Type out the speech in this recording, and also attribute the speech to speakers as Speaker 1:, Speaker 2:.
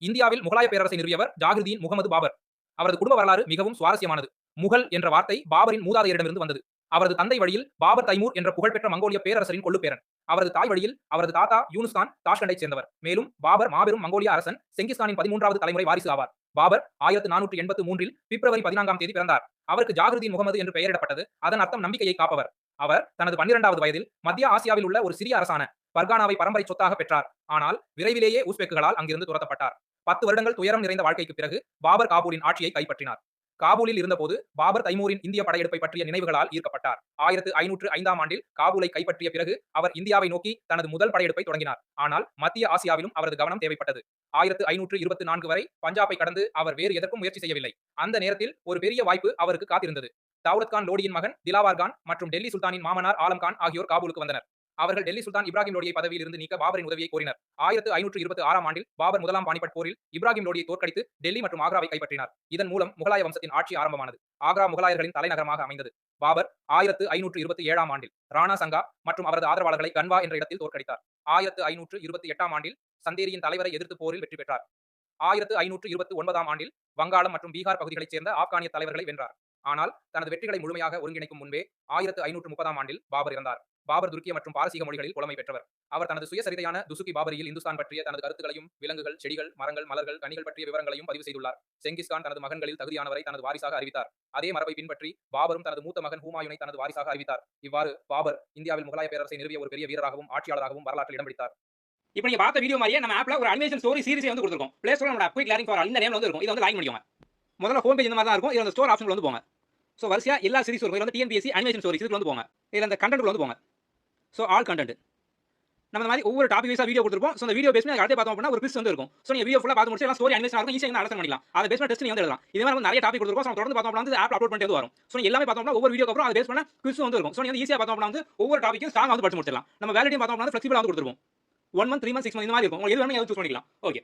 Speaker 1: இந்தியாவில் முகலாய பேரரசை நிறுவியவர் ஜாகிருதீன் முகமது பாபர். அவரது குடும்ப வரலாறு மிகவும் சுவாரஸ்யமானது. முகல் என்ற வார்த்தை பாபரின் மூதாதையரிடமிருந்து வந்தது. அவரது தந்தை வழியில் பாபர் தைமூர் என்ற புகழ்பெற்ற மங்கோலிய பேரரசரின் கொள்ளுப்பேரன். அவரது தாய் வழியில் அவரது தாத்தா யூனுஸ் கான் தாஷ்கண்டைச் சேர்ந்தவர். மேலும் பாபர் மாபெரும் மங்கோலிய அரசன் செங்கிஸ்கானின் 13வது தலைமுறை வாரிசு ஆவார். பாபர் 1483இல் பிப்ரவரி 14ஆம் தேதி பிறந்தார். அவருக்கு ஜாகிருதீன் முகமது என்று பெயரிடப்பட்டது. அதன் அர்த்தம் நம்பிக்கையை காப்பவர். அவர் தனது 12வது வயதில் மத்திய ஆசியாவில் உள்ள ஒரு சிறிய அரசான பர்கானாவை பரம்பரை சொத்தாக பெற்றார். ஆனால் விரைவிலேயே உஸ்பெக்குகளால் அங்கிருந்து துரத்தப்பட்டார். 10 வருடங்கள் துயரம் நிறைந்த வாழ்க்கைக்கு பிறகு பாபர் காபூலின் ஆட்சியை கைப்பற்றினார். காபூலில் இருந்தபோது பாபர் தைமூரின் இந்திய படையெடுப்பை பற்றிய நினைவுகளால் ஈர்க்கப்பட்டார். 1505ஆம் ஆண்டில் காபூலை கைப்பற்றிய பிறகு அவர் இந்தியாவை நோக்கி தனது முதல் படையெடுப்பை தொடங்கினார். ஆனால் மத்திய ஆசியாவிலும் அவரது கவனம் தேவைப்பட்டது. 1524 வரை பஞ்சாபை கடந்து அவர் வேறு எதற்கும் முயற்சி செய்யவில்லை. அந்த நேரத்தில் ஒரு பெரிய வாய்ப்பு அவருக்கு காத்திருந்தது. தௌலத் கான் லோடியின் மகன் திலாவர் கான் மற்றும் டெல்லி சுல்தானின் மாமனார் ஆலம் கான் ஆகியோர் காபூலுக்கு வந்தனர். அவர்கள் டெல்லி சுல்தான் இப்ராஹிம் லோடியை பதவியில் இருந்து நீக்க பாபரின் உதவியை கோரினர். 1526ஆம் ஆண்டில் பாபர் முதலாம் பானிபட் போரில் இப்ராஹிம் லோடியை தோற்கடித்து டெல்லி மற்றும் ஆக்ராவை கைப்பற்றினார். இதன் மூலம் முகலாய வம்சத்தின் ஆட்சி ஆரம்பமானது. ஆக்ரா முகலாயர்களின் தலைநகரமாக அமைந்தது. பாபர் 1527ஆம் ஆண்டில் ராணா சங்கா மற்றும் அவரது ஆதரவாளர்களை கன்வா என்ற இடத்தில் தோற்கடித்தார். 1528ஆம் ஆண்டில் சந்தேரியின் தலைவரை எதிர்த்து போரில் வெற்றி பெற்றார். 1529ஆம் ஆண்டில் வங்காளம் மற்றும் பீகார் பகுதிகளைச் சேர்ந்த ஆப்கானிய தலைவர்களை வென்றார். ஆனால் தனது வெற்றிகளை முழுமையாக ஒருங்கிணைக்கும் முன்பே 1530ஆம் ஆண்டில் பாபர் இறந்தார். பாபர் துருக்கிய மற்றும் பாரசீக மொழிகளில் புலமை பெற்றவர். அவர் தனது சுயசரிதையான துசுகி பாபரியில் இந்துஸ்தான் பற்றிய தனது கருத்துக்களையும் விலங்குகள், செடிகள், மரங்கள், மலர்கள், கனிகள் பற்றிய விவரங்களையும் பதிவு செய்துள்ளார். செங்கிஸ்கான் தனது மகன்களில் தகுதியானவரை தனது வாரிசாக அறிவித்தார். அதே மரபை பின்பற்றி பாபரும் தனது மூத்த மகன் ஹூமாயூனை தனது வாரிசாக அறிவித்தார். இவ்வாறு பாபர் இந்தியாவில் முகலாய பேரரசை நிறுவிய ஒரு பெரிய வீரராகவும் ஆட்சியாளராகவும் வரலாற்றில் இடம் பிடித்தார்.
Speaker 2: இப்போ நீங்க பார்த்த வீடியோ மாதிரியே நம்ம ஆப்ல ஒரு அனிமேஷன் ஸ்டோரி சீரிஸ் வந்து கொடுத்துருக்கோம். பிளே ஸ்டோர்ல நம்ம குயிக் லேர்னிங் ஃபார் ஆல் இந்த நேம்ல வந்து இருக்கும். இதை வந்து லைக் பண்ணிக்கோங்க. முதல்ல ஹோம் பேஜ் இந்த மாதிரி தான் இருக்கும். இதுல அந்த ஸ்டோர் ஆப்ஷன்ல வந்து போங்க. ஸோ வரிசையா எல்லா சீரிஸ் இருக்கும். இதுல வந்து டிஎன்பிஎஸ்சி அனிமேஷன் ஸ்டோரிஸ் இதுக்கு வந்து போங்க. இதுல அந்த கண்டென்ட் வந்து போங்க. ஸோ ஆல் கண்டென்ட் நம்ம இந்த மாதிரி ஒவ்வொரு டாபிக் வைஸா வீடியோ கொடுத்துருப்போம். ஸோ அந்த வீடியோ பேஸ் அடுத்து பார்த்தோம் அப்படின்னா ஒரு குவிஸ் வந்து இருக்கும். ஸோ நீங்க வீடியோ ஃபுல்லா பார்த்து முடிச்சு எல்லாம் ஸ்டோரி அனிமேஷன் இருக்கும். ஈஸியாக அண்டர்ஸ்டாண்ட் பண்ணிக்கலாம். அதை பேஸ் பண்ண டெஸ்ட் நீங்க வந்து எழுதலாம். இதே மாதிரி நிறைய டாபிக் கொடுத்துருக்கோம். ஸோ தொடர்ந்து பார்த்தோம் அப்படின்னா ஆப் அப்லோட் பண்ணிட்டு வரும். ஸோ எல்லாமே பார்த்தோம் அப்படின்னா ஒவ்வொரு வீடியோக்கு அப்புறம் அதை பேஸ் பண்ண குவிஸ் வந்து இருக்கும். ஸோ நீங்க ஈஸியாக பார்த்தோம் அப்படின்னா ஒவ்வொரு டாபிக்கும் ஸ்ட்ராங் வந்து படிச்சு முடிச்சிடலாம். நம்ம வேலிடியும் பார்த்தோம் அப்படின்னா ஃபிளெக்சிபிளா வந்து கொடுத்துருவோம். 1 month 3 month 6 month இந்த மாதிரி இருக்கும். உங்களுக்கு எது வேணும் சூஸ் பண்ணிக்கலாம். ஓகே.